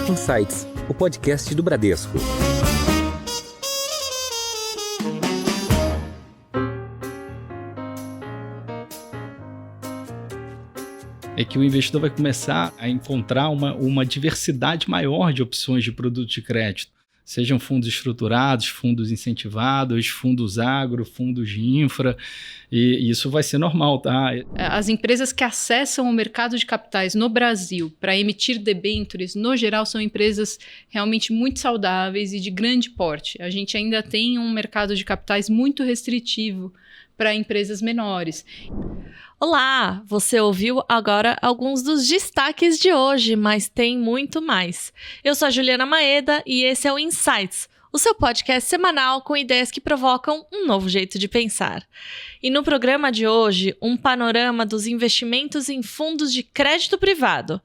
Insights, o podcast do Bradesco. É que o investidor vai começar a encontrar uma diversidade maior de opções de produtos de crédito. Sejam fundos estruturados, fundos incentivados, fundos agro, fundos de infra, e isso vai ser normal, tá? As empresas que acessam o mercado de capitais no Brasil para emitir debêntures, no geral, são empresas realmente muito saudáveis e de grande porte. A gente ainda tem um mercado de capitais muito restritivo para empresas menores. Olá, você ouviu agora alguns dos destaques de hoje, mas tem muito mais. Eu sou a Juliana Maeda e esse é o Insights, o seu podcast semanal com ideias que provocam um novo jeito de pensar. E no programa de hoje, um panorama dos investimentos em fundos de crédito privado.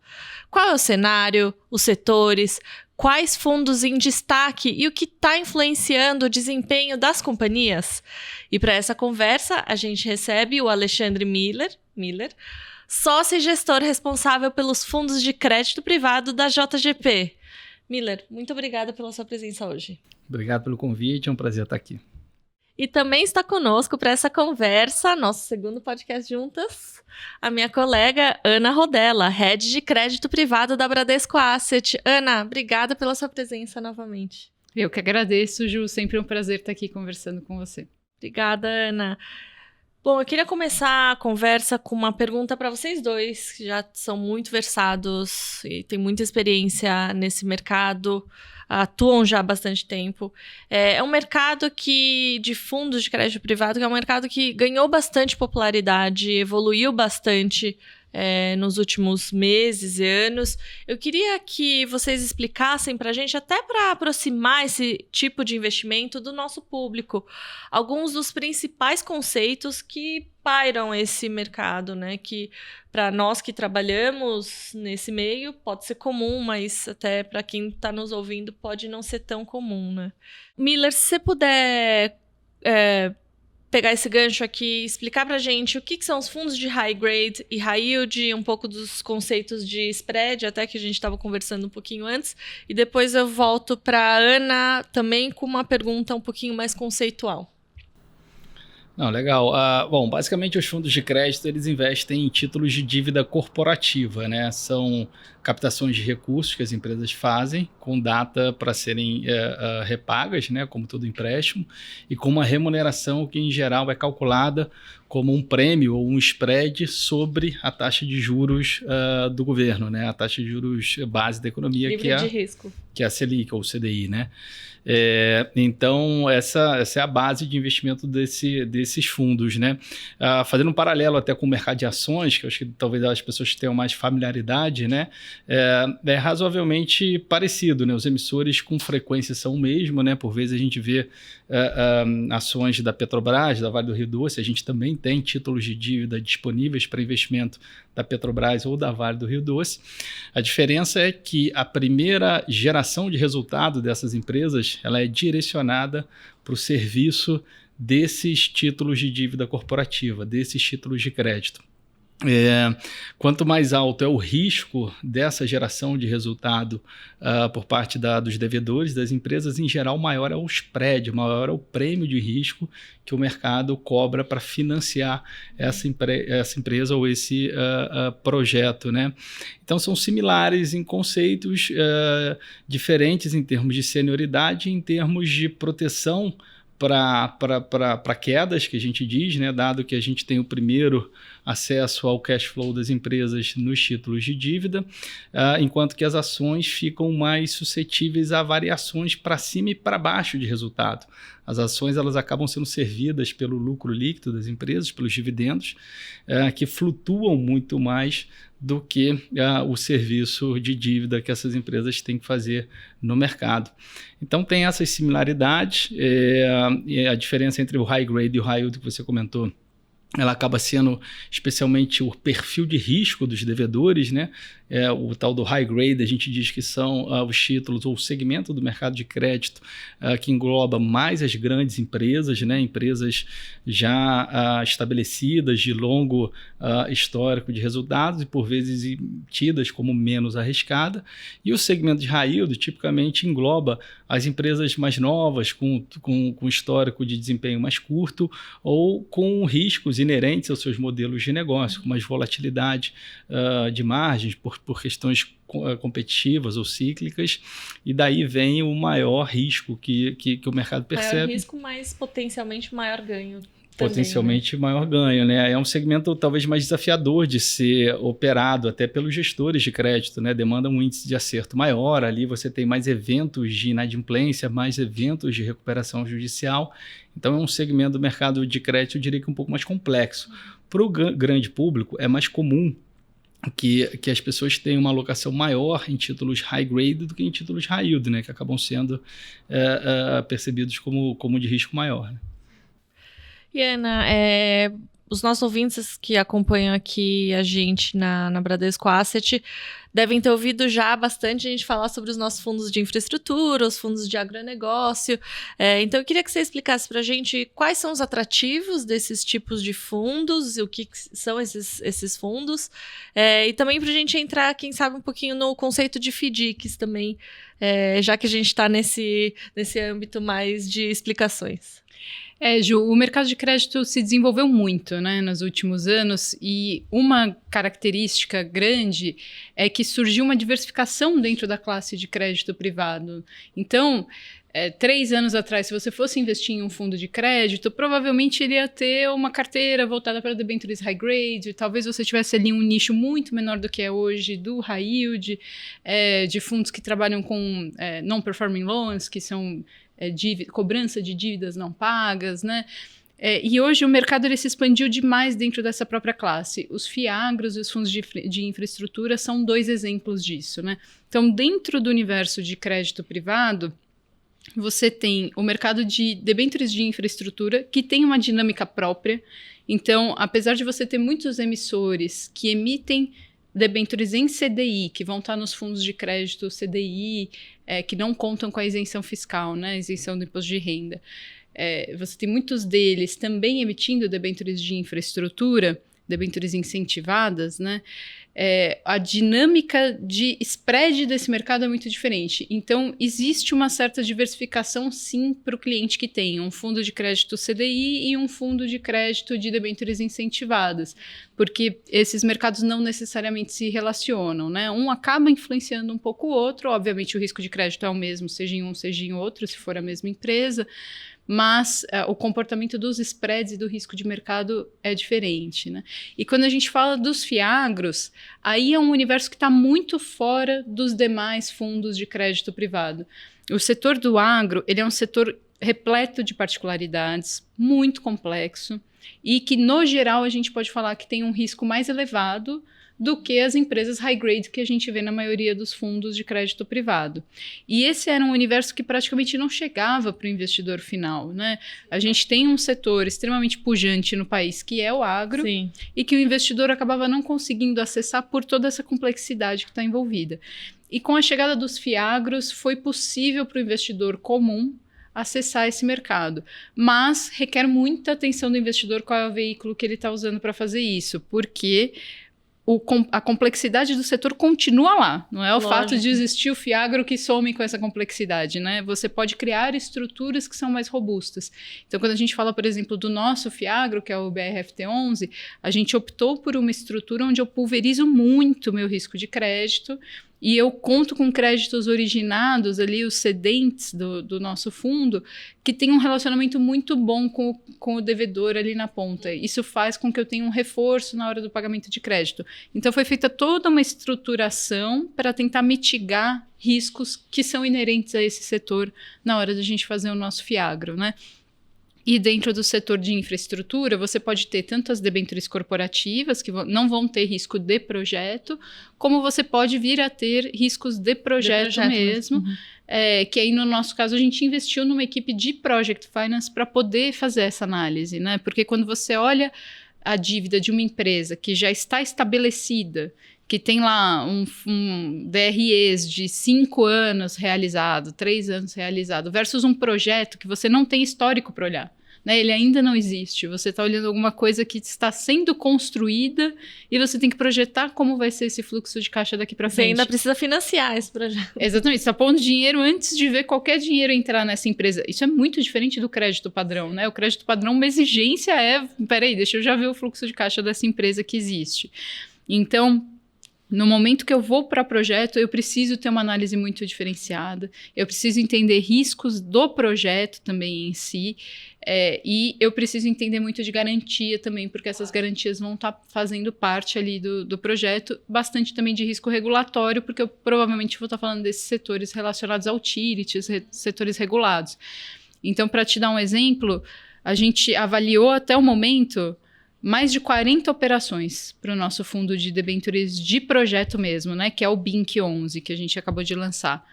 Qual é o cenário, os setores, quais fundos em destaque e o que está influenciando o desempenho das companhias? E para essa conversa, a gente recebe o Alexandre Miller, sócio e gestor responsável pelos fundos de crédito privado da JGP. Miller, muito obrigada pela sua presença hoje. Obrigado pelo convite, é um prazer estar aqui. E também está conosco para essa conversa, nosso segundo podcast juntas, a minha colega Ana Rodella, Head de Crédito Privado da Bradesco Asset. Ana, obrigada pela sua presença novamente. Eu que agradeço, Ju, sempre um prazer estar aqui conversando com você. Obrigada, Ana. Bom, eu queria começar a conversa com uma pergunta para vocês dois, que já são muito versados e têm muita experiência nesse mercado, atuam já há bastante tempo. É um mercado de fundos de crédito privado, que é um mercado que ganhou bastante popularidade, evoluiu bastante nos últimos meses e anos. Eu queria que vocês explicassem para a gente, até para aproximar esse tipo de investimento do nosso público, alguns dos principais conceitos que pairam esse mercado, né? Que para nós que trabalhamos nesse meio pode ser comum, mas até para quem está nos ouvindo pode não ser tão comum, né? Miller, se você puder pegar esse gancho aqui, explicar pra gente o que são os fundos de high grade e high yield, um pouco dos conceitos de spread, até que a gente estava conversando um pouquinho antes, e depois eu volto para Ana também com uma pergunta um pouquinho mais conceitual. Não, legal. Bom, basicamente os fundos de crédito, eles investem em títulos de dívida corporativa, né? São captações de recursos que as empresas fazem com data para serem repagas, né? Como todo empréstimo, e com uma remuneração que, em geral, é calculada como um prêmio ou um spread sobre a taxa de juros do governo, né? A taxa de juros base da economia, livre de risco, que é a Selic ou o CDI, né? Então, essa é a base de investimento desses fundos, né? Fazendo um paralelo até com o mercado de ações, que eu acho que talvez as pessoas tenham mais familiaridade, né? É razoavelmente parecido, né? Os emissores com frequência são o mesmo, né? Por vezes a gente vê ações da Petrobras, da Vale do Rio Doce, a gente também tem títulos de dívida disponíveis para investimento da Petrobras ou da Vale do Rio Doce. A diferença é que a primeira geração de resultado dessas empresas ela é direcionada para o serviço desses títulos de dívida corporativa, desses títulos de crédito. Quanto mais alto é o risco dessa geração de resultado por parte dos devedores das empresas, em geral, maior é o spread, maior é o prêmio de risco que o mercado cobra para financiar essa empresa ou esse projeto, né? Então, são similares em conceitos, diferentes em termos de senioridade, em termos de proteção para quedas, que a gente diz, né? Dado que a gente tem o primeiro acesso ao cash flow das empresas nos títulos de dívida, enquanto que as ações ficam mais suscetíveis a variações para cima e para baixo de resultado. As ações elas acabam sendo servidas pelo lucro líquido das empresas, pelos dividendos, que flutuam muito mais do que o serviço de dívida que essas empresas têm que fazer no mercado. Então tem essas similaridades, e a diferença entre o high grade e o high yield que você comentou ela acaba sendo especialmente o perfil de risco dos devedores, né? O tal do high grade, a gente diz que são os títulos ou o segmento do mercado de crédito que engloba mais as grandes empresas, né? Empresas já estabelecidas, de longo histórico de resultados e por vezes tidas como menos arriscada. E o segmento de high yield tipicamente engloba as empresas mais novas, com histórico de desempenho mais curto ou com riscos inerentes aos seus modelos de negócio, com mais volatilidade de margens por questões competitivas ou cíclicas, e daí vem o maior risco que o mercado percebe. Maior risco, mas potencialmente maior ganho. Potencialmente também, né? Maior ganho, né? É um segmento talvez mais desafiador de ser operado até pelos gestores de crédito, né? Demanda um índice de acerto maior, ali você tem mais eventos de inadimplência, mais eventos de recuperação judicial, então é um segmento do mercado de crédito, eu diria que um pouco mais complexo. Para o grande público é mais comum que as pessoas tenham uma alocação maior em títulos high grade do que em títulos high yield, né? Que acabam sendo percebidos como de risco maior, né? E Ana, os nossos ouvintes que acompanham aqui a gente na Bradesco Asset devem ter ouvido já bastante a gente falar sobre os nossos fundos de infraestrutura, os fundos de agronegócio. Então, eu queria que você explicasse para a gente quais são os atrativos desses tipos de fundos, o que são esses fundos, e também para a gente entrar, quem sabe, um pouquinho no conceito de FDICs também, já que a gente está nesse âmbito mais de explicações. Ju, o mercado de crédito se desenvolveu muito, né, nos últimos anos, e uma característica grande é que surgiu uma diversificação dentro da classe de crédito privado. Então, 3 anos atrás, se você fosse investir em um fundo de crédito, provavelmente ele ia ter uma carteira voltada para debêntures high grade, talvez você tivesse ali um nicho muito menor do que é hoje do high yield, de fundos que trabalham com non-performing loans, que são cobrança de dívidas não pagas, né? E hoje o mercado ele se expandiu demais dentro dessa própria classe. Os FIAGROS e os fundos de infraestrutura são 2 exemplos disso, né? Então, dentro do universo de crédito privado, você tem o mercado de debêntures de infraestrutura, que tem uma dinâmica própria. Então, apesar de você ter muitos emissores que emitem debêntures em CDI, que vão estar nos fundos de crédito CDI, que não contam com a isenção fiscal, né, isenção do imposto de renda. Você tem muitos deles também emitindo debêntures de infraestrutura, debêntures incentivadas, né? A dinâmica de spread desse mercado é muito diferente. Então, existe uma certa diversificação, sim, para o cliente que tem um fundo de crédito CDI e um fundo de crédito de debêntures incentivadas, porque esses mercados não necessariamente se relacionam, né? Um acaba influenciando um pouco o outro, obviamente o risco de crédito é o mesmo, seja em um, seja em outro, se for a mesma empresa, mas o comportamento dos spreads e do risco de mercado é diferente, né? E quando a gente fala dos FIAGROS, aí é um universo que está muito fora dos demais fundos de crédito privado. O setor do agro, ele é um setor repleto de particularidades, muito complexo, e que, no geral, a gente pode falar que tem um risco mais elevado do que as empresas high grade que a gente vê na maioria dos fundos de crédito privado. E esse era um universo que praticamente não chegava para o investidor final, né? A gente tem um setor extremamente pujante no país, que é o agro, sim, e que o investidor acabava não conseguindo acessar por toda essa complexidade que está envolvida. E com a chegada dos FIAGROS, foi possível para o investidor comum acessar esse mercado, mas requer muita atenção do investidor qual é o veículo que ele está usando para fazer isso, porque a complexidade do setor continua lá, não é o fato de existir o FIAGRO que some com essa complexidade, né? Você pode criar estruturas que são mais robustas. Então, quando a gente fala, por exemplo, do nosso FIAGRO, que é o BRFT11, a gente optou por uma estrutura onde eu pulverizo muito o meu risco de crédito e eu conto com créditos originados ali, os cedentes do nosso fundo, que tem um relacionamento muito bom com o devedor ali na ponta. Isso faz com que eu tenha um reforço na hora do pagamento de crédito. Então, foi feita toda uma estruturação para tentar mitigar riscos que são inerentes a esse setor na hora da gente fazer o nosso FIAGRO, né? E dentro do setor de infraestrutura, você pode ter tanto as debêntures corporativas, que não vão ter risco de projeto, como você pode vir a ter riscos de projeto mesmo. Uhum. Que aí, no nosso caso, a gente investiu numa equipe de Project Finance para poder fazer essa análise, né? Porque quando você olha a dívida de uma empresa que já está estabelecida, que tem lá um DREs de 5 anos realizado, 3 anos realizado, versus um projeto que você não tem histórico para olhar. Né? Ele ainda não existe. Você está olhando alguma coisa que está sendo construída e você tem que projetar como vai ser esse fluxo de caixa daqui para frente. Você ainda precisa financiar esse projeto. Exatamente. Você está pondo dinheiro antes de ver qualquer dinheiro entrar nessa empresa. Isso é muito diferente do crédito padrão, né? O crédito padrão, uma exigência peraí, deixa eu já ver o fluxo de caixa dessa empresa que existe. Então, no momento que eu vou para projeto, eu preciso ter uma análise muito diferenciada, eu preciso entender riscos do projeto também em si, e eu preciso entender muito de garantia também, porque essas garantias vão estar fazendo parte ali do projeto, bastante também de risco regulatório, porque eu provavelmente vou estar falando desses setores relacionados a utilities, setores regulados. Então, para te dar um exemplo, a gente avaliou até o momento mais de 40 operações para o nosso fundo de debêntures de projeto mesmo, né? Que é o BINC 11, que a gente acabou de lançar.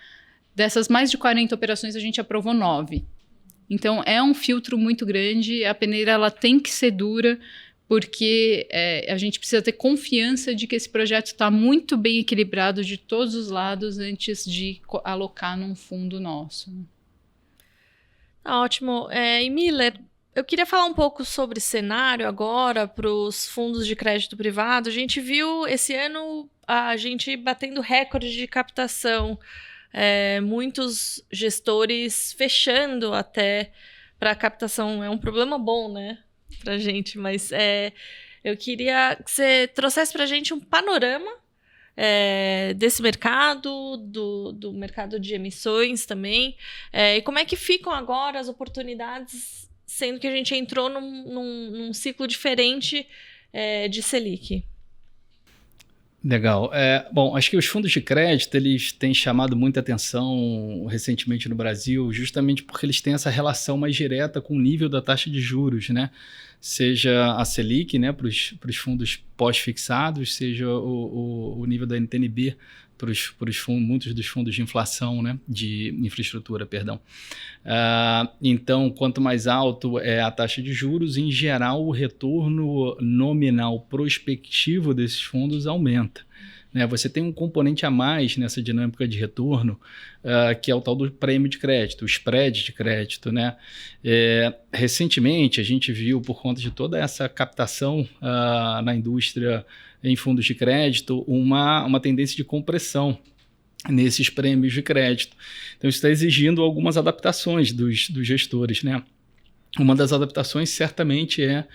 Dessas mais de 40 operações, a gente aprovou 9. Então, é um filtro muito grande. A peneira ela tem que ser dura, porque a gente precisa ter confiança de que esse projeto está muito bem equilibrado de todos os lados antes de alocar num fundo nosso. Ótimo. E Miller, eu queria falar um pouco sobre cenário agora para os fundos de crédito privado. A gente viu esse ano a gente batendo recorde de captação, muitos gestores fechando até para a captação. É um problema bom, né, para a gente, mas eu queria que você trouxesse para a gente um panorama desse mercado, do mercado de emissões também, e como é que ficam agora as oportunidades, sendo que a gente entrou num ciclo diferente de Selic. Legal. Bom, acho que os fundos de crédito eles têm chamado muita atenção recentemente no Brasil, justamente porque eles têm essa relação mais direta com o nível da taxa de juros, né? Seja a Selic, né, para os fundos pós-fixados, seja o nível da NTN-B para os fundos, muitos dos fundos de inflação, né, de infraestrutura, perdão. Então, quanto mais alto é a taxa de juros, em geral, o retorno nominal prospectivo desses fundos aumenta. Né? Você tem um componente a mais nessa dinâmica de retorno, que é o tal do prêmio de crédito, o spread de crédito. Né? Recentemente, a gente viu, por conta de toda essa captação na indústria em fundos de crédito, uma tendência de compressão nesses prêmios de crédito. Então, isso está exigindo algumas adaptações dos gestores, né? Uma das adaptações certamente é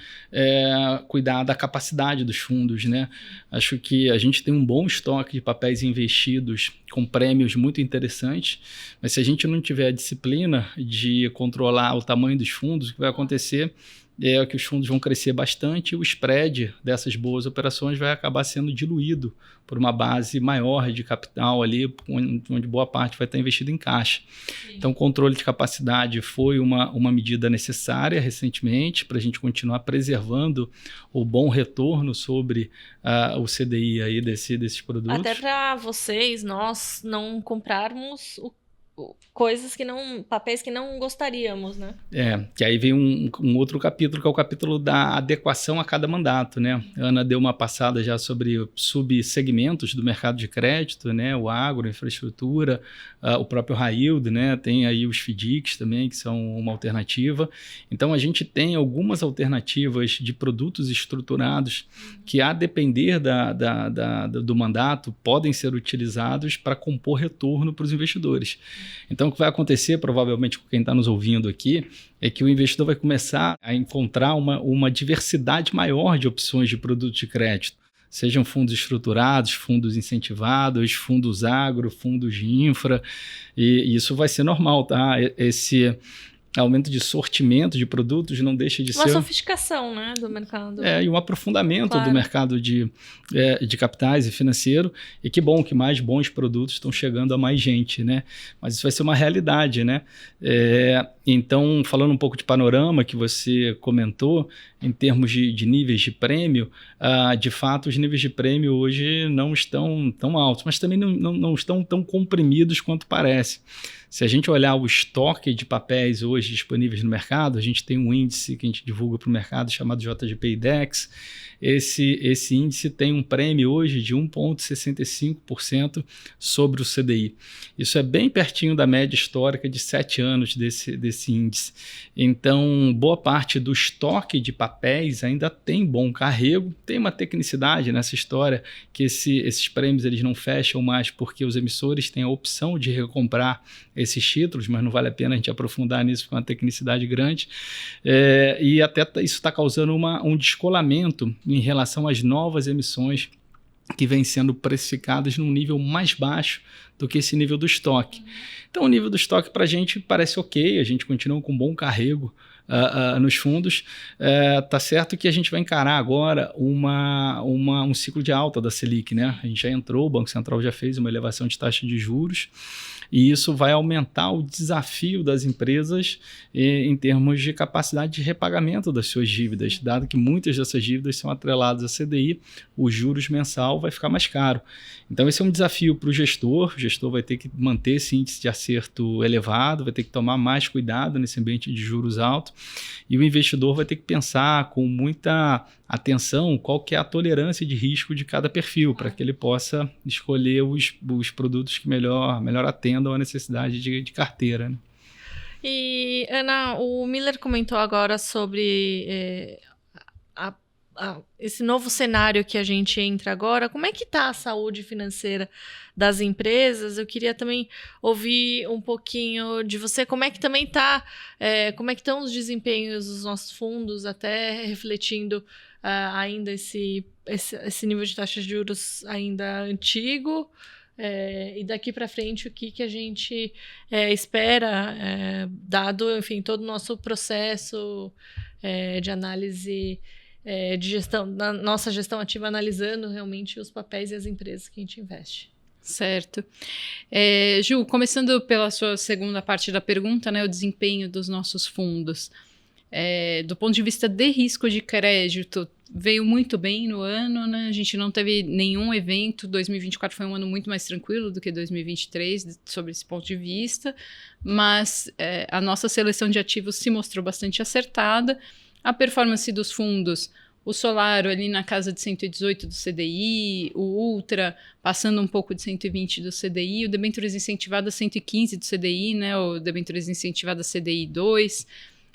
cuidar da capacidade dos fundos, né? Acho que a gente tem um bom estoque de papéis investidos com prêmios muito interessantes, mas se a gente não tiver a disciplina de controlar o tamanho dos fundos, o que vai acontecer é que os fundos vão crescer bastante e o spread dessas boas operações vai acabar sendo diluído por uma base maior de capital ali, onde boa parte vai estar investida em caixa. Sim. Então, o controle de capacidade foi uma medida necessária recentemente para a gente continuar preservando o bom retorno sobre o CDI aí desses produtos. Até para nós não comprarmos coisas papéis que não gostaríamos, né? Que aí vem um outro capítulo, que é o capítulo da adequação a cada mandato, né? A Ana deu uma passada já sobre subsegmentos do mercado de crédito, né? O agro, a infraestrutura, o próprio high yield, né? Tem aí os FDICs também, que são uma alternativa. Então, a gente tem algumas alternativas de produtos estruturados que, a depender do mandato, podem ser utilizados para compor retorno para os investidores. Então, o que vai acontecer, provavelmente, com quem está nos ouvindo aqui, é que o investidor vai começar a encontrar uma diversidade maior de opções de produtos de crédito. Sejam fundos estruturados, fundos incentivados, fundos agro, fundos de infra, e isso vai ser normal, tá? Esse aumento de sortimento de produtos não deixa de ser... Uma sofisticação, né, do mercado. E um aprofundamento do mercado de capitais e financeiro. E que bom que mais bons produtos estão chegando a mais gente, né? Mas isso vai ser uma realidade, né? Então, falando um pouco de panorama que você comentou, em termos de níveis de prêmio, de fato, os níveis de prêmio hoje não estão tão altos, mas também não estão tão comprimidos quanto parece. Se a gente olhar o estoque de papéis hoje disponíveis no mercado, a gente tem um índice que a gente divulga para o mercado chamado JGP Index. Esse índice tem um prêmio hoje de 1,65% sobre o CDI. Isso é bem pertinho da média histórica de 7 anos desse índice. Então, boa parte do estoque de papéis ainda tem bom carrego. Tem uma tecnicidade nessa história que esses prêmios eles não fecham mais porque os emissores têm a opção de recomprar esses títulos, mas não vale a pena a gente aprofundar nisso com uma tecnicidade grande. E até isso está causando um descolamento em relação às novas emissões que vêm sendo precificadas num nível mais baixo do que esse nível do estoque. Então, o nível do estoque para a gente parece ok, a gente continua com bom carrego nos fundos. Tá certo que a gente vai encarar agora um ciclo de alta da Selic, né? A gente já entrou, o Banco Central já fez uma elevação de taxa de juros, e isso vai aumentar o desafio das empresas em termos de capacidade de repagamento das suas dívidas, dado que muitas dessas dívidas são atreladas a CDI, o juros mensal vai ficar mais caro. Então esse é um desafio para o gestor vai ter que manter esse índice de acerto elevado, vai ter que tomar mais cuidado nesse ambiente de juros alto, e o investidor vai ter que pensar com muita atenção qual que é a tolerância de risco de cada perfil, para que ele possa escolher os produtos que melhor atendam a necessidade de carteira, né? E, Ana, o Miller comentou agora sobre esse novo cenário que a gente entra agora. Como é que está a saúde financeira das empresas? Eu queria também ouvir um pouquinho de você, como é que também está, como é que estão os desempenhos dos nossos fundos, até refletindo ainda esse nível de taxas de juros ainda antigo, e daqui para frente o que a gente espera, dado, enfim, todo o nosso processo de análise de gestão, da nossa gestão ativa, analisando realmente os papéis e as empresas que a gente investe. Certo. Ju, começando pela sua segunda parte da pergunta, né, o desempenho dos nossos fundos. Do ponto de vista de risco de crédito, veio muito bem no ano, né? A gente não teve nenhum evento. 2024 foi um ano muito mais tranquilo do que 2023, sobre esse ponto de vista, mas a nossa seleção de ativos se mostrou bastante acertada. A performance dos fundos, o Solaro ali na casa de 118 do CDI, o Ultra passando um pouco de 120 do CDI, o Debêntures Incentivada 115 do CDI, né? O Debêntures Incentivada CDI 2.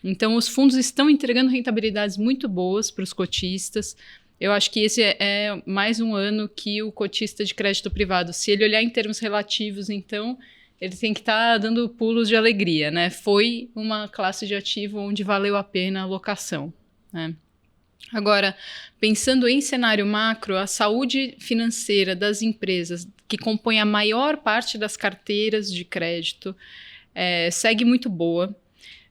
Então, os fundos estão entregando rentabilidades muito boas para os cotistas. Eu acho que esse é mais um ano que o cotista de crédito privado, se ele olhar em termos relativos, então, ele tem que estar dando pulos de alegria, né? Foi uma classe de ativo onde valeu a pena a alocação, né? Agora, pensando em cenário macro, a saúde financeira das empresas que compõem a maior parte das carteiras de crédito segue muito boa.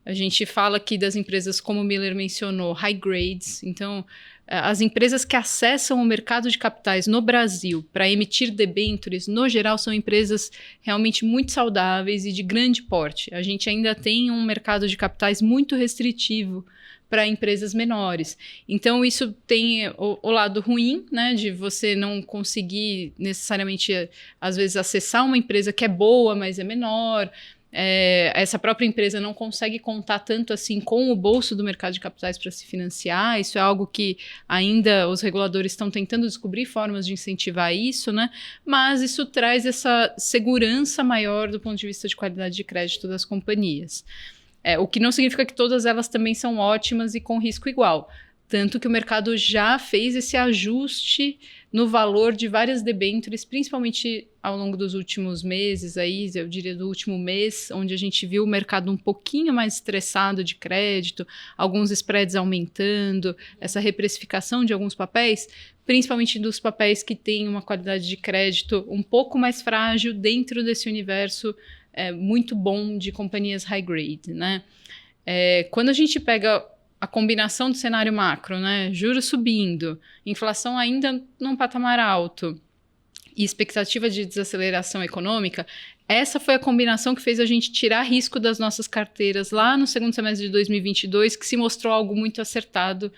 A gente fala aqui das empresas, como o Miller mencionou, high grades. Então, as empresas que acessam o mercado de capitais no Brasil para emitir debêntures, no geral, são empresas realmente muito saudáveis e de grande porte. A gente ainda tem um mercado de capitais muito restritivo para empresas menores. Então, isso tem o lado ruim, né, de você não conseguir necessariamente, às vezes, acessar uma empresa que é boa, mas é menor. Essa própria empresa não consegue contar tanto assim com o bolso do mercado de capitais para se financiar. Isso é algo que ainda os reguladores estão tentando descobrir formas de incentivar isso, né? Mas isso traz essa segurança maior do ponto de vista de qualidade de crédito das companhias. O que não significa que todas elas também são ótimas e com risco igual. Tanto que o mercado já fez esse ajuste no valor de várias debêntures, principalmente ao longo dos últimos meses, aí, eu diria do último mês, onde a gente viu o mercado um pouquinho mais estressado de crédito, alguns spreads aumentando, essa reprecificação de alguns papéis, principalmente dos papéis que têm uma qualidade de crédito um pouco mais frágil dentro desse universo muito bom de companhias high grade, né? Quando a gente pega a combinação do cenário macro, né? Juros subindo, inflação ainda num patamar alto e expectativa de desaceleração econômica, essa foi a combinação que fez a gente tirar risco das nossas carteiras lá no segundo semestre de 2022, que se mostrou algo muito acertado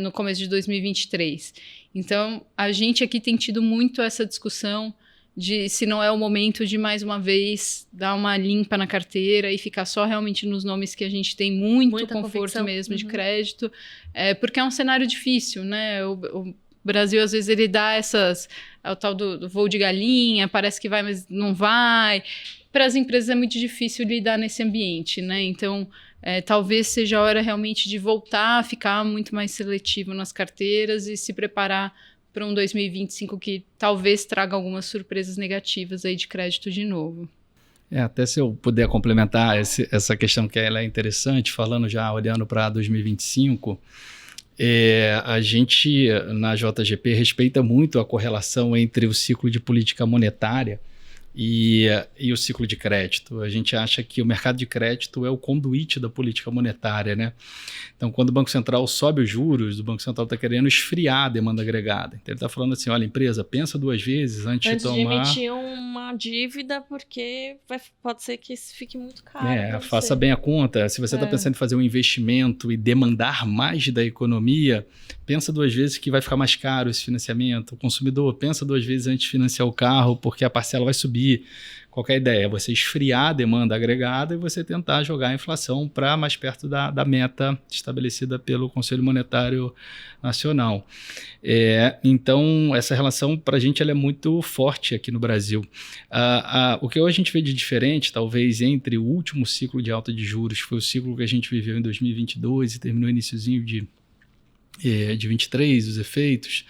no começo de 2023. Então, a gente aqui tem tido muito essa discussão de se não é o momento de, mais uma vez, dar uma limpa na carteira e ficar só realmente nos nomes que a gente tem muita conforto convicção. Mesmo de crédito, porque é um cenário difícil, né? O Brasil, às vezes, ele dá o tal do voo de galinha, parece que vai, mas não vai. Para as empresas é muito difícil lidar nesse ambiente, né? Então, talvez seja a hora realmente de voltar a ficar muito mais seletivo nas carteiras e se preparar para um 2025 que talvez traga algumas surpresas negativas aí de crédito de novo. Até se eu puder complementar essa questão que ela é interessante, olhando para 2025, a gente na JGP respeita muito a correlação entre o ciclo de política monetária e o ciclo de crédito. A gente acha que o mercado de crédito é o conduíte da política monetária, né? Então, quando o Banco Central sobe os juros, o Banco Central está querendo esfriar a demanda agregada. Então, ele está falando assim, olha, empresa, pensa 2 vezes antes de tomar... de emitir uma dívida, porque pode ser que isso fique muito caro. Faça bem a conta. Se você está pensando em fazer um investimento e demandar mais da economia, pensa 2 vezes que vai ficar mais caro esse financiamento. O consumidor pensa 2 vezes antes de financiar o carro, porque a parcela vai subir. Qualquer ideia é você esfriar a demanda agregada e você tentar jogar a inflação para mais perto da meta estabelecida pelo Conselho Monetário Nacional. Então, essa relação, para a gente, ela é muito forte aqui no Brasil. O que a gente vê de diferente, talvez, entre o último ciclo de alta de juros, que foi o ciclo que a gente viveu em 2022 e terminou iniciozinho de 23, os efeitos,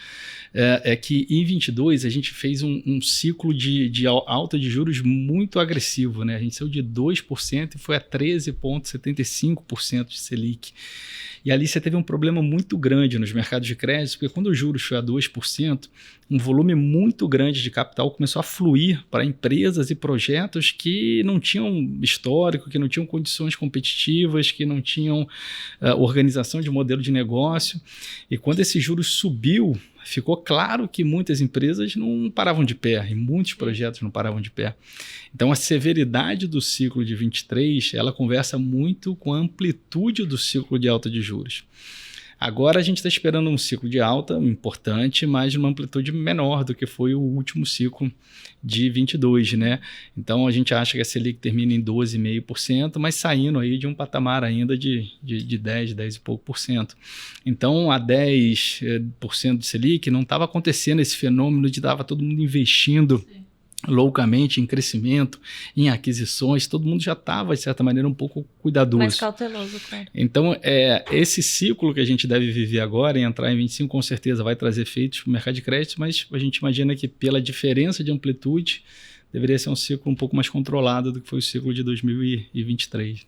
é que em 22 a gente fez um ciclo de alta de juros muito agressivo, né? A gente saiu de 2% e foi a 13,75% de Selic. E ali você teve um problema muito grande nos mercados de crédito, porque quando o juros foi a 2%, um volume muito grande de capital começou a fluir para empresas e projetos que não tinham histórico, que não tinham condições competitivas, que não tinham organização de modelo de negócio. E quando esse juros subiu, ficou claro que muitas empresas não paravam de pé e muitos projetos não paravam de pé. Então, a severidade do ciclo de 23, ela conversa muito com a amplitude do ciclo de alta de juros. Agora a gente está esperando um ciclo de alta importante, mas de uma amplitude menor do que foi o último ciclo de 22, né? Então a gente acha que a Selic termina em 12,5%, mas saindo aí de um patamar ainda de 10 e pouco por cento. Então a 10% de Selic não estava acontecendo esse fenômeno de estava todo mundo investindo loucamente em crescimento, em aquisições, todo mundo já estava, de certa maneira, um pouco cuidadoso. Mais cauteloso, claro. Então, esse ciclo que a gente deve viver agora, e entrar em 25, com certeza vai trazer efeitos para o mercado de crédito, mas a gente imagina que pela diferença de amplitude, deveria ser um ciclo um pouco mais controlado do que foi o ciclo de 2023.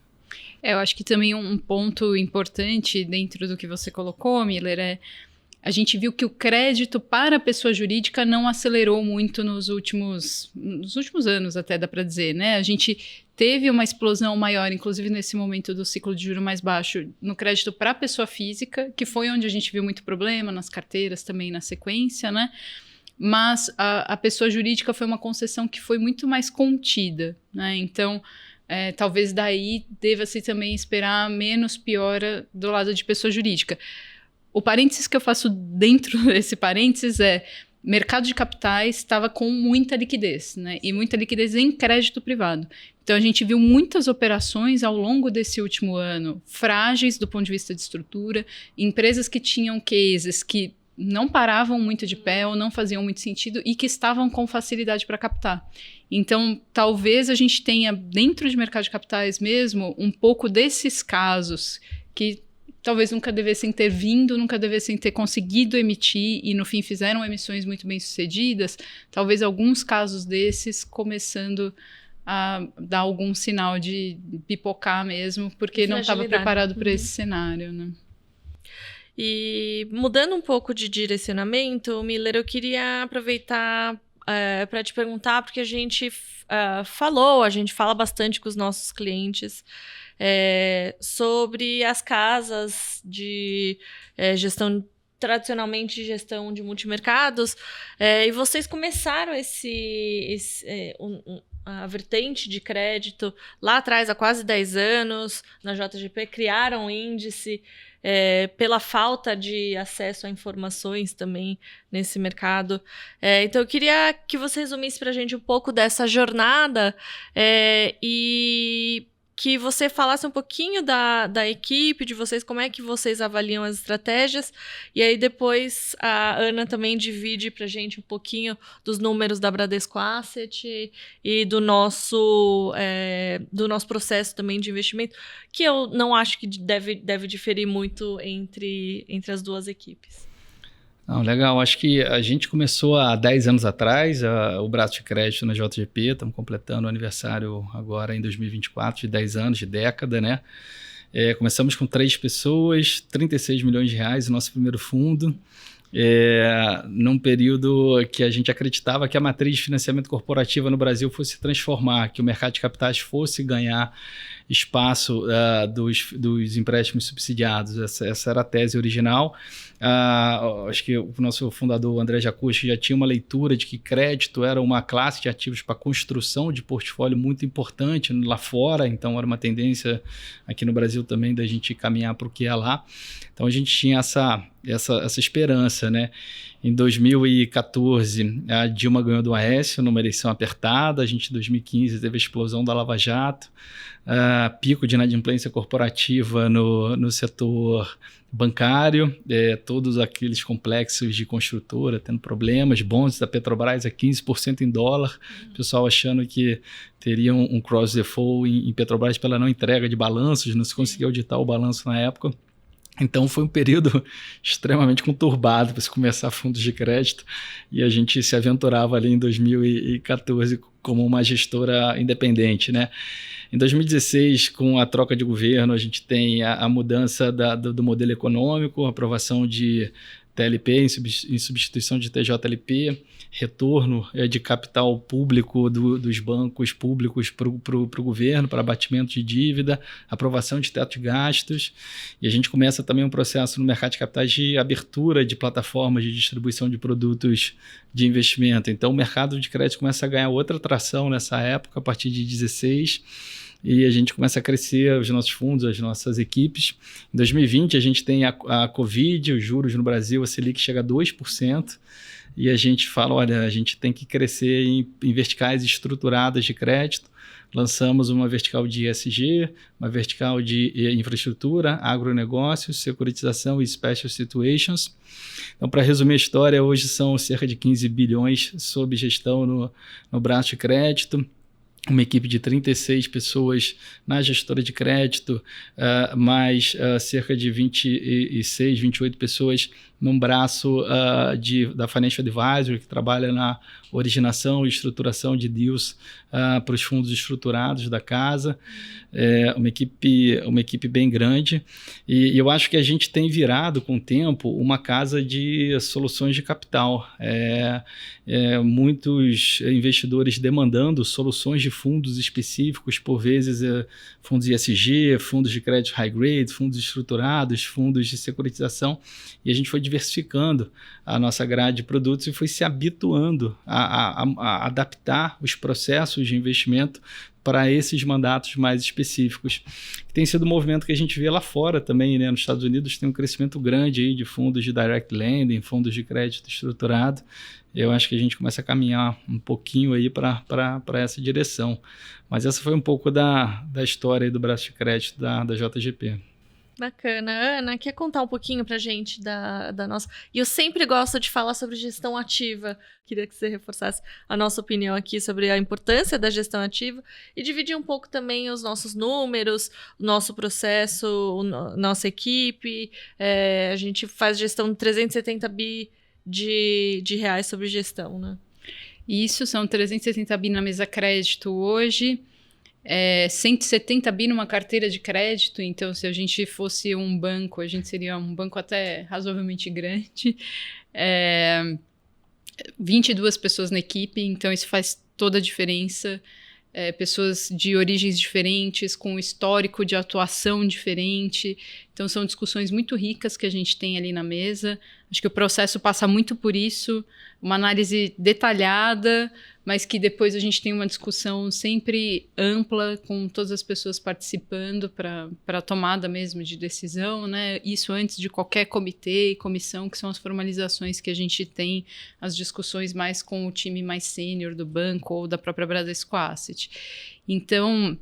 Eu acho que também um ponto importante dentro do que você colocou, Miller, a gente viu que o crédito para a pessoa jurídica não acelerou muito nos últimos anos, até dá para dizer, né? A gente teve uma explosão maior, inclusive nesse momento do ciclo de juros mais baixo, no crédito para a pessoa física, que foi onde a gente viu muito problema, nas carteiras também na sequência, né? Mas a pessoa jurídica foi uma concessão que foi muito mais contida, né? Então, talvez daí deva-se também esperar menos piora do lado de pessoa jurídica. O parênteses que eu faço dentro desse parênteses mercado de capitais estava com muita liquidez, né? E muita liquidez em crédito privado. Então, a gente viu muitas operações ao longo desse último ano frágeis do ponto de vista de estrutura, empresas que tinham cases que não paravam muito de pé ou não faziam muito sentido e que estavam com facilidade para captar. Então, talvez a gente tenha, dentro de mercado de capitais mesmo, um pouco desses casos que talvez nunca devessem ter vindo, nunca devessem ter conseguido emitir e, no fim, fizeram emissões muito bem-sucedidas. Talvez alguns casos desses começando a dar algum sinal de pipocar mesmo, porque não estava preparado para esse cenário, né? E mudando um pouco de direcionamento, Miller, eu queria aproveitar para te perguntar, porque a gente fala bastante com os nossos clientes sobre as casas de gestão, tradicionalmente gestão de multimercados, e vocês começaram a vertente de crédito lá atrás, há quase 10 anos, na JGP, criaram um índice. pela falta de acesso a informações também nesse mercado. Então, eu queria que você resumisse para a gente um pouco dessa jornada e que você falasse um pouquinho da equipe, de vocês, como é que vocês avaliam as estratégias, e aí depois a Ana também divide para a gente um pouquinho dos números da Bradesco Asset e do nosso processo também de investimento, que eu não acho que deve diferir muito entre as duas equipes. Não, legal, acho que a gente começou há 10 anos atrás, o braço de crédito na JGP, estamos completando o aniversário agora em 2024 de 10 anos, de década, né? Começamos com 3 pessoas, 36 milhões de reais, o nosso primeiro fundo, num período que a gente acreditava que a matriz de financiamento corporativo no Brasil fosse se transformar, que o mercado de capitais fosse ganhar espaço dos empréstimos subsidiados. Essa era a tese original. Acho que o nosso fundador, André Jacuzzi, já tinha uma leitura de que crédito era uma classe de ativos para construção de portfólio muito importante lá fora, então era uma tendência aqui no Brasil também da gente caminhar para o que é lá. Então a gente tinha essa esperança, né? Em 2014, a Dilma ganhou do Aécio numa eleição apertada. A gente, em 2015, teve a explosão da Lava Jato, pico de inadimplência corporativa no setor bancário, todos aqueles complexos de construtora tendo problemas, bonds da Petrobras a 15% em dólar, o pessoal achando que teria um cross default em Petrobras pela não entrega de balanços, não se conseguiu auditar o balanço na época. Então foi um período extremamente conturbado para se começar fundos de crédito, e a gente se aventurava ali em 2014 como uma gestora independente, né? Em 2016, com a troca de governo, a gente tem a mudança do modelo econômico, a aprovação de TLP em substituição de TJLP, retorno de capital público dos bancos públicos para o governo, para abatimento de dívida, aprovação de teto de gastos, e a gente começa também um processo no mercado de capitais de abertura de plataformas de distribuição de produtos de investimento. Então o mercado de crédito começa a ganhar outra tração nessa época, a partir de 2016, e a gente começa a crescer os nossos fundos, as nossas equipes. Em 2020, a gente tem a Covid, os juros no Brasil, a Selic chega a 2%, e a gente fala, olha, a gente tem que crescer em verticais estruturadas de crédito. Lançamos uma vertical de ESG, uma vertical de infraestrutura, agronegócios, securitização e special situations. Então, para resumir a história, hoje são cerca de 15 bilhões sob gestão no braço de crédito, uma equipe de 36 pessoas na gestora de crédito, mais cerca de 26, 28 pessoas num braço da Financial Advisory, que trabalha na originação e estruturação de deals para os fundos estruturados da casa. Uma equipe bem grande, e eu acho que a gente tem virado com o tempo uma casa de soluções de capital. Muitos investidores demandando soluções de fundos específicos, por vezes fundos ESG, fundos de crédito high grade, fundos estruturados, fundos de securitização, e a gente foi diversificando a nossa grade de produtos e foi se habituando a adaptar os processos de investimento para esses mandatos mais específicos. Tem sido um movimento que a gente vê lá fora também, né? Nos Estados Unidos tem um crescimento grande aí de fundos de direct lending, fundos de crédito estruturado. Eu acho que a gente começa a caminhar um pouquinho aí para essa direção. Mas essa foi um pouco da história aí do braço de crédito da JGP. Bacana. Ana, quer contar um pouquinho pra gente da nossa... E eu sempre gosto de falar sobre gestão ativa. Queria que você reforçasse a nossa opinião aqui sobre a importância da gestão ativa e dividir um pouco também os nossos números, o nosso processo, nossa equipe. A gente faz gestão de 370 bi de reais sobre gestão, né? Isso, são 370 bi na mesa crédito hoje. 170 bi numa carteira de crédito, então se a gente fosse um banco, a gente seria um banco até razoavelmente grande. 22 pessoas na equipe, então isso faz toda a diferença. Pessoas de origens diferentes, com histórico de atuação diferente. Então Então, são discussões muito ricas que a gente tem ali na mesa. Acho que o processo passa muito por isso, uma análise detalhada, mas que depois a gente tem uma discussão sempre ampla, com todas as pessoas participando para a tomada mesmo de decisão, né? Isso antes de qualquer comitê e comissão, que são as formalizações que a gente tem, as discussões mais com o time mais sênior do banco ou da própria Bradesco Asset. Então,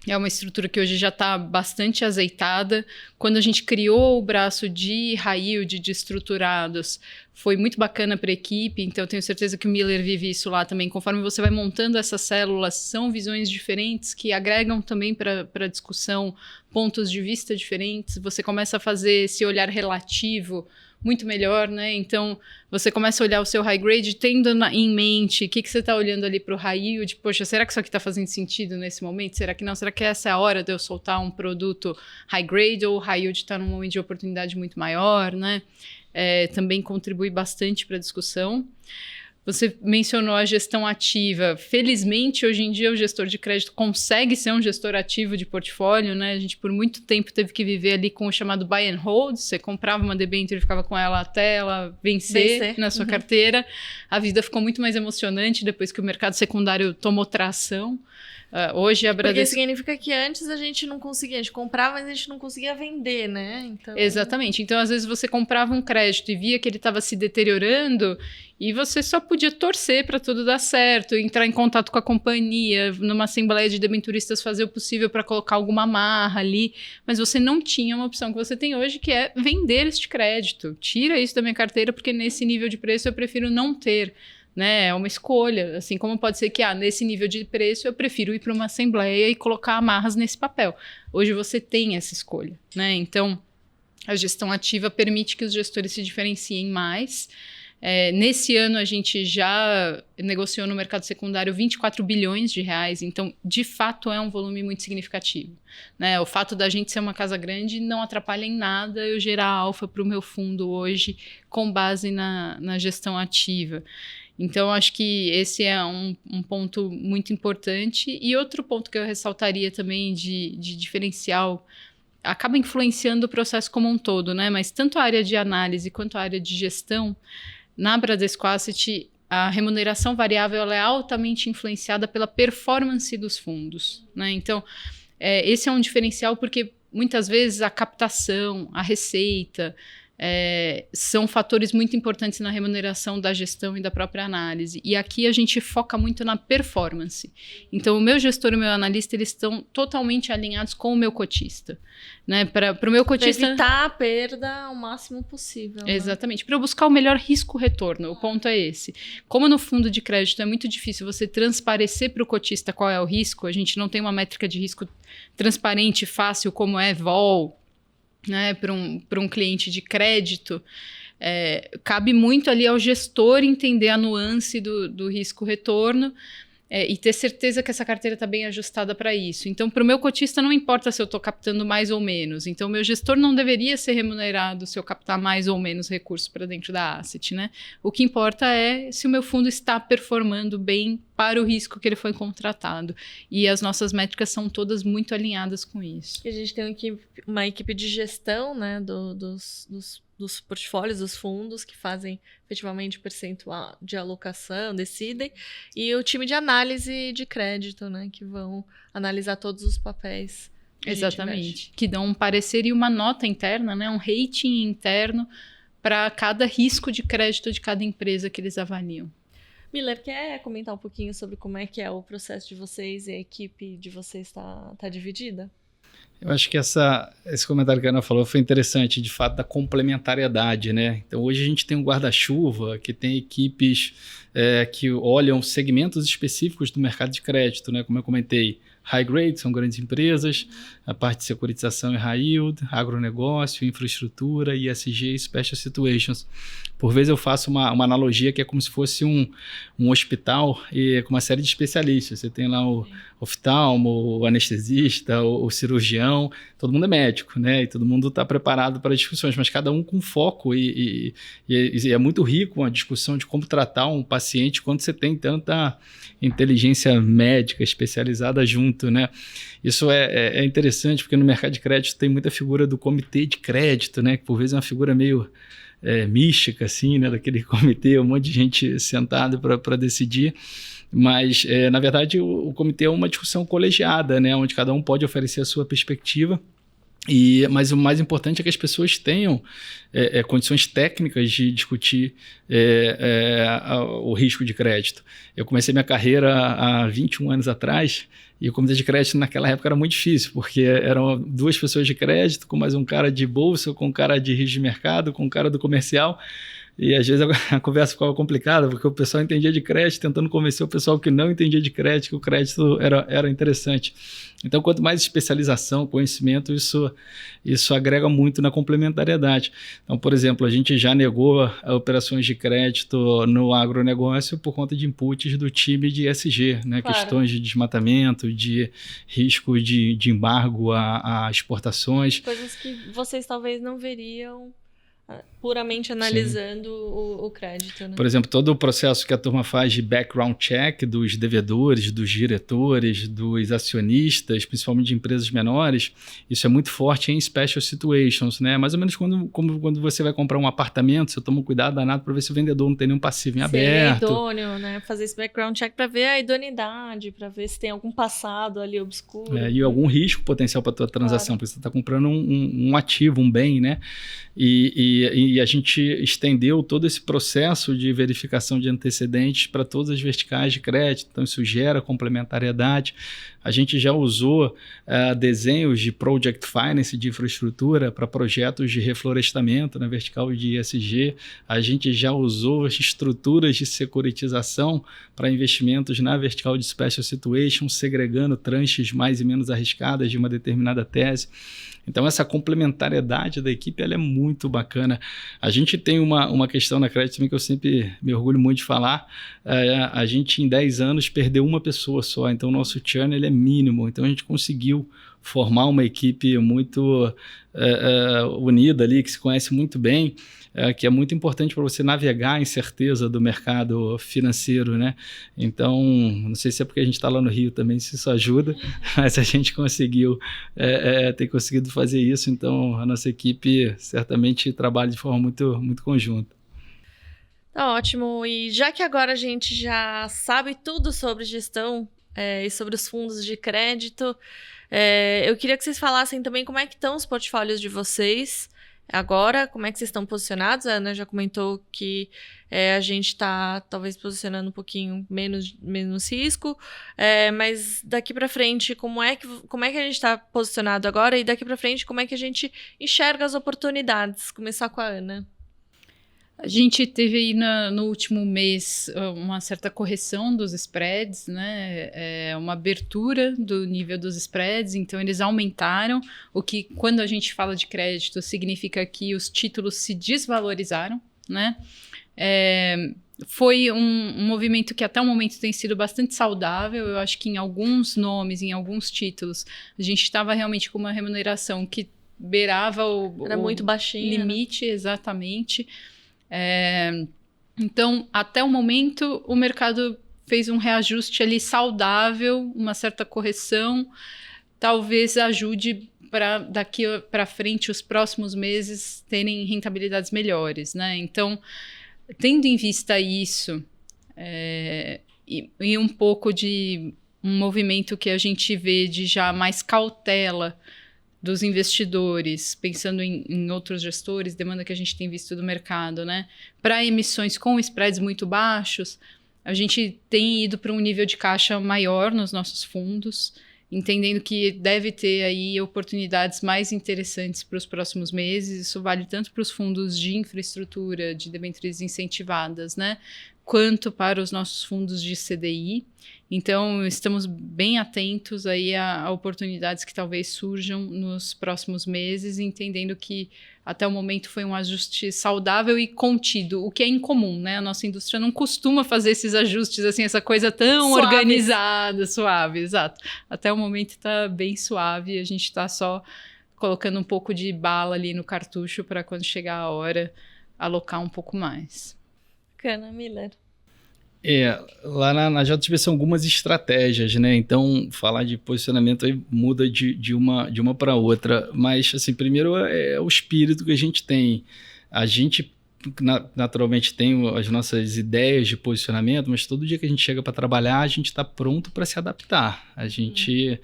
é uma estrutura que hoje já está bastante azeitada. Quando a gente criou o braço de high yield, de estruturados, foi muito bacana para a equipe, então eu tenho certeza que o Miller vive isso lá também. Conforme você vai montando essas células, são visões diferentes que agregam também para a discussão pontos de vista diferentes. Você começa a fazer esse olhar relativo muito melhor, né? Então, você começa a olhar o seu high grade tendo em mente o que você está olhando ali para o high yield. Poxa, será que isso aqui está fazendo sentido nesse momento? Será que não? Será que essa é a hora de eu soltar um produto high grade ou o high yield está num momento de oportunidade muito maior, né? Também contribui bastante para a discussão. Você mencionou a gestão ativa. Felizmente, hoje em dia, o gestor de crédito consegue ser um gestor ativo de portfólio, né? A gente, por muito tempo, teve que viver ali com o chamado buy and hold. Você comprava uma debênture e ficava com ela até ela vencer na sua carteira. A vida ficou muito mais emocionante depois que o mercado secundário tomou tração. Hoje a Bradesco... Porque significa que antes a gente não conseguia, a gente comprava, mas a gente não conseguia vender, né? Então... Exatamente. Então, às vezes, você comprava um crédito e via que ele estava se deteriorando e você só podia torcer para tudo dar certo, entrar em contato com a companhia, numa assembleia de debenturistas fazer o possível para colocar alguma amarra ali, mas você não tinha uma opção que você tem hoje, que é vender este crédito. Tira isso da minha carteira, porque nesse nível de preço eu prefiro não ter. Né? É uma escolha, assim como pode ser que nesse nível de preço eu prefiro ir para uma assembleia e colocar amarras nesse papel. Hoje você tem essa escolha, né? Então a gestão ativa permite que os gestores se diferenciem mais. Nesse ano a gente já negociou no mercado secundário 24 bilhões de reais, então de fato é um volume muito significativo, né? O fato da gente ser uma casa grande não atrapalha em nada eu gerar alfa para o meu fundo hoje com base na gestão ativa. Então, acho que esse é um ponto muito importante. E outro ponto que eu ressaltaria também de diferencial, acaba influenciando o processo como um todo, né? Mas tanto a área de análise quanto a área de gestão, na Bradesco Asset, a remuneração variável ela é altamente influenciada pela performance dos fundos, né? Então, esse é um diferencial porque muitas vezes a captação, a receita... são fatores muito importantes na remuneração da gestão e da própria análise. E aqui a gente foca muito na performance. Então, o meu gestor e o meu analista, eles estão totalmente alinhados com o meu cotista. Né? Para o meu cotista... Pra evitar a perda o máximo possível. Exatamente. Né? Para eu buscar o melhor risco-retorno. O ponto é esse. Como no fundo de crédito é muito difícil você transparecer para o cotista qual é o risco, a gente não tem uma métrica de risco transparente, fácil, como é vol, né, para um cliente de crédito, cabe muito ali ao gestor entender a nuance do risco-retorno e ter certeza que essa carteira está bem ajustada para isso. Então, para o meu cotista, não importa se eu estou captando mais ou menos. Então, o meu gestor não deveria ser remunerado se eu captar mais ou menos recursos para dentro da asset, né? O que importa é se o meu fundo está performando bem para o risco que ele foi contratado. E as nossas métricas são todas muito alinhadas com isso. E a gente tem uma equipe de gestão, né, dos portfólios, dos fundos, que fazem efetivamente o percentual de alocação, decidem, e o time de análise de crédito, né, que vão analisar todos os papéis. Exatamente. Que dão um parecer e uma nota interna, né, um rating interno para cada risco de crédito de cada empresa que eles avaliam. Miller, quer comentar um pouquinho sobre como é que é o processo de vocês e a equipe de vocês tá dividida? Eu acho que esse comentário que a Ana falou foi interessante, de fato, da complementariedade, né? Então, hoje a gente tem um guarda-chuva que tem equipes que olham segmentos específicos do mercado de crédito, né? Como eu comentei, high grade são grandes empresas, a parte de securitização e high yield, agronegócio, infraestrutura, ESG e special situations. Por vezes eu faço uma analogia que é como se fosse um hospital e com uma série de especialistas. Você tem lá o oftalmo, o anestesista, o cirurgião, todo mundo é médico, né? E todo mundo está preparado para discussões, mas cada um com foco e é muito rico a discussão de como tratar um paciente quando você tem tanta inteligência médica especializada junto, né? Isso é interessante porque no mercado de crédito tem muita figura do comitê de crédito, né? Que por vezes é uma figura meio mística, assim, né? Daquele comitê, um monte de gente sentada para decidir. Mas, na verdade, o comitê é uma discussão colegiada, né? Onde cada um pode oferecer a sua perspectiva. Mas o mais importante é que as pessoas tenham condições técnicas de discutir o risco de crédito. Eu comecei minha carreira há 21 anos atrás e o comitê de crédito naquela época era muito difícil, porque eram 2 pessoas de crédito, com mais um cara de bolsa, com um cara de risco de mercado, com um cara do comercial. E às vezes a conversa ficava complicada, porque o pessoal entendia de crédito, tentando convencer o pessoal que não entendia de crédito, que o crédito era interessante. Então, quanto mais especialização, conhecimento, isso agrega muito na complementariedade. Então, por exemplo, a gente já negou operações de crédito no agronegócio por conta de inputs do time de ESG, né? Claro. Questões de desmatamento, de risco de embargo a exportações. Coisas que vocês talvez não veriam puramente analisando o crédito, né? Por exemplo, todo o processo que a turma faz de background check dos devedores, dos diretores, dos acionistas, principalmente de empresas menores, isso é muito forte em special situations, né? Mais ou menos quando você vai comprar um apartamento, você toma um cuidado danado para ver se o vendedor não tem nenhum passivo em aberto. Se ele é idôneo, né? Fazer esse background check para ver a idoneidade, para ver se tem algum passado ali obscuro. E algum risco potencial para a tua transação, porque você está comprando um ativo, um bem, né? E a gente estendeu todo esse processo de verificação de antecedentes para todas as verticais de crédito, então isso gera complementariedade. A gente já usou desenhos de project finance de infraestrutura para projetos de reflorestamento na vertical de ESG. A gente já usou as estruturas de securitização para investimentos na vertical de special situation, segregando tranches mais e menos arriscadas de uma determinada tese. Então, essa complementariedade da equipe ela é muito bacana. A gente tem uma questão na crédito também que eu sempre me orgulho muito de falar. A gente, em 10 anos, perdeu uma pessoa só. Então, o nosso churn ele é mínimo. Então, a gente conseguiu formar uma equipe muito unida ali, que se conhece muito bem, que é muito importante para você navegar a incerteza do mercado financeiro, né? Então, não sei se é porque a gente está lá no Rio também, se isso ajuda, mas a gente conseguiu ter conseguido fazer isso. Então, a nossa equipe certamente trabalha de forma muito, muito conjunta. Tá ótimo. E já que agora a gente já sabe tudo sobre gestão e sobre os fundos de crédito, eu queria que vocês falassem também como é que estão os portfólios de vocês agora, como é que vocês estão posicionados. A Ana já comentou que a gente está talvez posicionando um pouquinho menos risco, mas daqui para frente, como é que a gente está posicionado agora, e daqui para frente, como é que a gente enxerga as oportunidades? Começar com a Ana. A gente teve aí no último mês uma certa correção dos spreads, né? Uma abertura do nível dos spreads, então eles aumentaram, o que quando a gente fala de crédito significa que os títulos se desvalorizaram, né? Foi um movimento que até o momento tem sido bastante saudável. Eu acho que em alguns nomes, em alguns títulos, a gente estava realmente com uma remuneração que beirava Era muito baixinha, limite, né? Exatamente. Então, até o momento, o mercado fez um reajuste ali saudável, uma certa correção, talvez ajude para daqui para frente, os próximos meses, terem rentabilidades melhores, né? Então, tendo em vista isso, e um pouco de um movimento que a gente vê de já mais cautela dos investidores, pensando em outros gestores, demanda que a gente tem visto do mercado, né? Para emissões com spreads muito baixos, a gente tem ido para um nível de caixa maior nos nossos fundos, entendendo que deve ter aí oportunidades mais interessantes para os próximos meses. Isso vale tanto para os fundos de infraestrutura, de debêntures incentivadas, né? quanto para os nossos fundos de CDI. Então, estamos bem atentos aí a oportunidades que talvez surjam nos próximos meses, entendendo que até o momento foi um ajuste saudável e contido, o que é incomum, né? A nossa indústria não costuma fazer esses ajustes, assim, essa coisa tão Suaves. Organizada, suave, exato. Até o momento está bem suave, a gente está só colocando um pouco de bala ali no cartucho para quando chegar a hora, alocar um pouco mais. Bacana, Miller. Lá na JSB são algumas estratégias, né? Então, falar de posicionamento aí muda de uma para outra. Mas, assim, primeiro é o espírito que a gente tem. A gente, naturalmente, tem as nossas ideias de posicionamento, mas todo dia que a gente chega para trabalhar, a gente está pronto para se adaptar. A gente,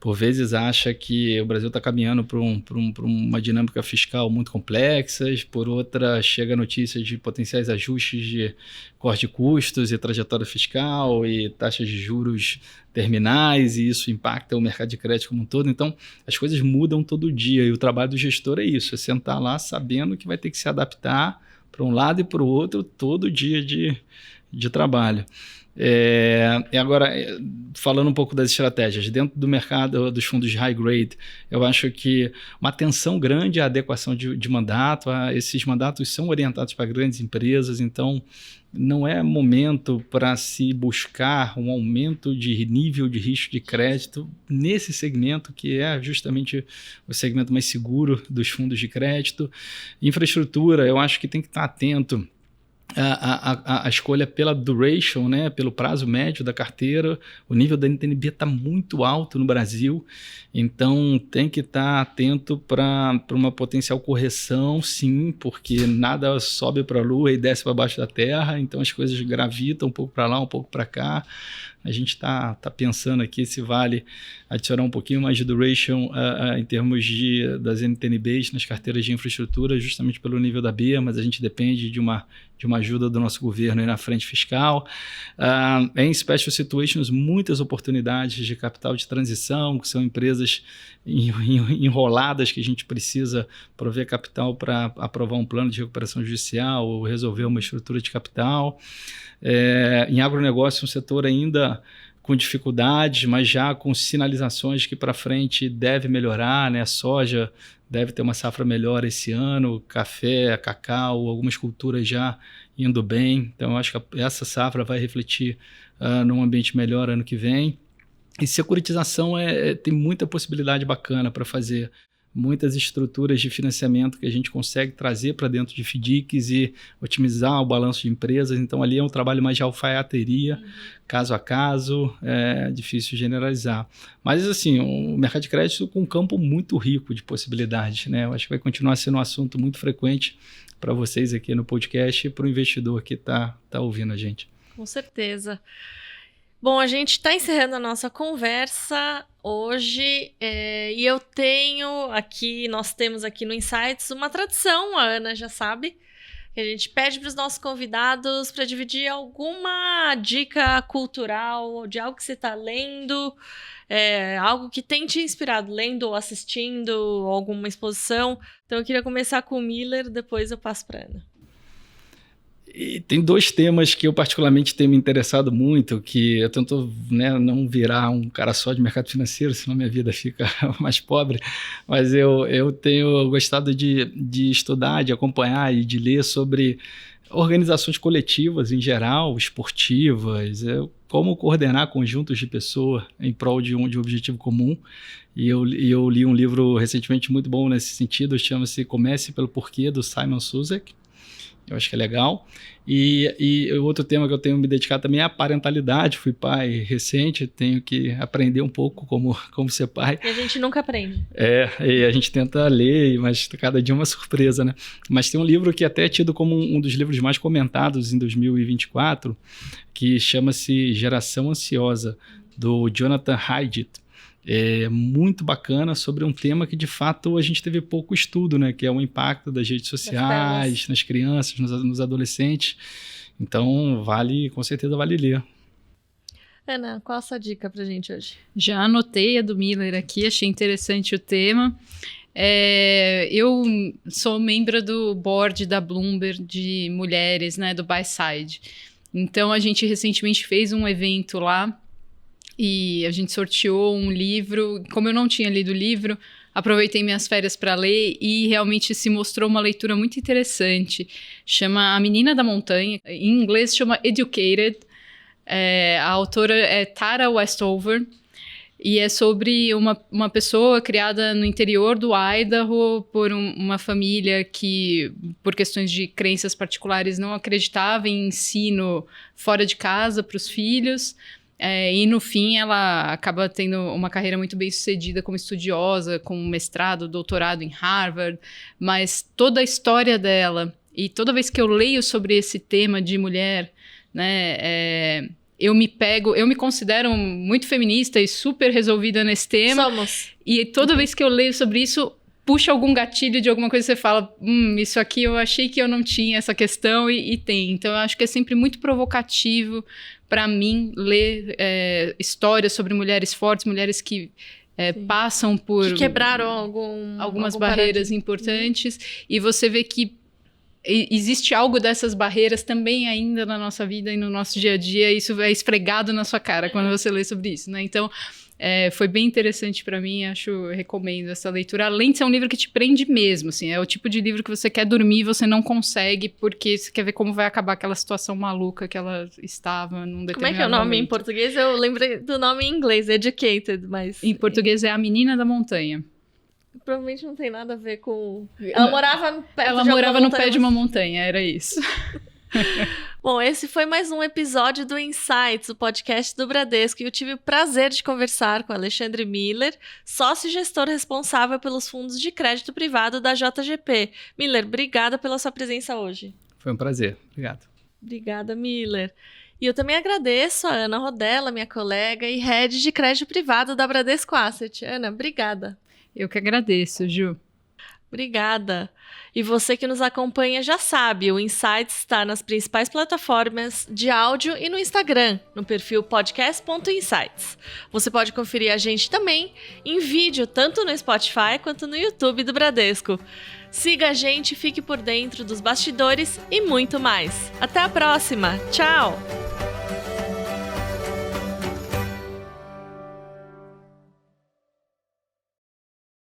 por vezes, acha que o Brasil está caminhando para uma dinâmica fiscal muito complexa, por outra, chega a notícia de potenciais ajustes de corte de custos e trajetória fiscal e taxas de juros terminais, e isso impacta o mercado de crédito como um todo. Então, as coisas mudam todo dia, e o trabalho do gestor é isso, é sentar lá sabendo que vai ter que se adaptar para um lado e para o outro todo dia de trabalho. E agora, falando um pouco das estratégias, dentro do mercado dos fundos de high grade, eu acho que uma atenção grande à adequação de mandato, esses mandatos são orientados para grandes empresas, então não é momento para se buscar um aumento de nível de risco de crédito nesse segmento, que é justamente o segmento mais seguro dos fundos de crédito. Infraestrutura, eu acho que tem que estar atento a escolha pela duration, né, pelo prazo médio da carteira. O nível da NTNB está muito alto no Brasil, então tem que estar atento para uma potencial correção, sim, porque nada sobe para a lua e desce para baixo da terra, então as coisas gravitam um pouco para lá, um pouco para cá. A gente está pensando aqui se vale adicionar um pouquinho mais de duration em termos das NTNBs nas carteiras de infraestrutura, justamente pelo nível da B, mas a gente depende de uma ajuda do nosso governo aí na frente fiscal. Em Special Situations, muitas oportunidades de capital de transição, que são empresas enroladas que a gente precisa prover capital para aprovar um plano de recuperação judicial ou resolver uma estrutura de capital. Em agronegócio, um setor ainda com dificuldades, mas já com sinalizações que para frente deve melhorar, né? A soja deve ter uma safra melhor esse ano, café, cacau, algumas culturas já indo bem. Então, eu acho que essa safra vai refletir num ambiente melhor ano que vem. E securitização tem muita possibilidade bacana para fazer. Muitas estruturas de financiamento que a gente consegue trazer para dentro de FDICs e otimizar o balanço de empresas. Então, ali é um trabalho mais de alfaiateria, caso a caso, é difícil generalizar. Mas, assim, o mercado de crédito com um campo muito rico de possibilidades, né? Eu acho que vai continuar sendo um assunto muito frequente para vocês aqui no podcast e para o investidor que está ouvindo a gente. Com certeza. Bom, a gente está encerrando a nossa conversa hoje e nós temos aqui no Insights uma tradição, a Ana já sabe, que a gente pede para os nossos convidados para dividir alguma dica cultural de algo que você está lendo, algo que tem te inspirado, lendo ou assistindo alguma exposição. Então eu queria começar com o Miller, depois eu passo para a Ana. E tem dois temas que eu particularmente tenho me interessado muito, que eu tento, né, não virar um cara só de mercado financeiro, senão minha vida fica mais pobre, mas eu tenho gostado de estudar, de acompanhar e de ler sobre organizações coletivas em geral, esportivas, como coordenar conjuntos de pessoas em prol de um objetivo comum. E eu li um livro recentemente muito bom nesse sentido, chama-se Comece pelo Porquê, do Simon Sinek. Eu acho que é legal. E outro tema que eu tenho me dedicado também é a parentalidade. Fui pai recente, tenho que aprender um pouco como ser pai. E a gente nunca aprende. E a gente tenta ler, mas cada dia é uma surpresa, né? Mas tem um livro que até é tido como um dos livros mais comentados em 2024, que chama-se Geração Ansiosa, do Jonathan Haidt. É muito bacana, sobre um tema que de fato a gente teve pouco estudo, né? Que é o impacto das redes sociais nas crianças, nos adolescentes. Então com certeza vale ler. Ana, qual a sua dica pra gente hoje? Já anotei a do Miller aqui, achei interessante o tema. Eu sou membro do board da Bloomberg de mulheres, né, do Buy Side. Então, a gente recentemente fez um evento lá e a gente sorteou um livro. Como eu não tinha lido o livro, aproveitei minhas férias para ler e realmente se mostrou uma leitura muito interessante. Chama A Menina da Montanha, em inglês chama Educated. A autora é Tara Westover. E é sobre uma pessoa criada no interior do Idaho por uma família que, por questões de crenças particulares, não acreditava em ensino fora de casa para os filhos. E no fim ela acaba tendo uma carreira muito bem sucedida como estudiosa, com mestrado, doutorado em Harvard. Mas toda a história dela, e toda vez que eu leio sobre esse tema de mulher, né, eu me considero muito feminista e super resolvida nesse tema. Somos. E toda vez que eu leio sobre isso, puxa algum gatilho de alguma coisa que você fala, isso aqui eu achei que eu não tinha essa questão e tem. Então eu acho que é sempre muito provocativo para mim ler histórias sobre mulheres fortes, mulheres que passam por... Que quebraram algumas barreiras importantes. E você vê que existe algo dessas barreiras também ainda na nossa vida e no nosso dia a dia, isso é esfregado na sua cara quando você lê sobre isso, né? Então, foi bem interessante para mim, recomendo essa leitura, além de ser um livro que te prende mesmo, assim, é o tipo de livro que você quer dormir e você não consegue, porque você quer ver como vai acabar aquela situação maluca que ela estava num determinado momento. Como é que é o nome em português? Eu lembrei do nome em inglês, Educated, mas... Em português é A Menina da Montanha. Provavelmente não tem nada a ver com... Ela morava no pé de uma montanha, era isso. Bom, esse foi mais um episódio do Insights, o podcast do Bradesco, e eu tive o prazer de conversar com Alexandre Miller, sócio e gestor responsável pelos fundos de crédito privado da JGP. Miller, obrigada pela sua presença hoje. Foi um prazer, obrigado. Obrigada, Miller. E eu também agradeço a Ana Rodella, minha colega e head de crédito privado da Bradesco Asset. Ana, obrigada. Eu que agradeço, Ju. Obrigada. E você que nos acompanha já sabe, o Insights está nas principais plataformas de áudio e no Instagram, no perfil podcast.insights. Você pode conferir a gente também em vídeo, tanto no Spotify quanto no YouTube do Bradesco. Siga a gente, fique por dentro dos bastidores e muito mais. Até a próxima. Tchau!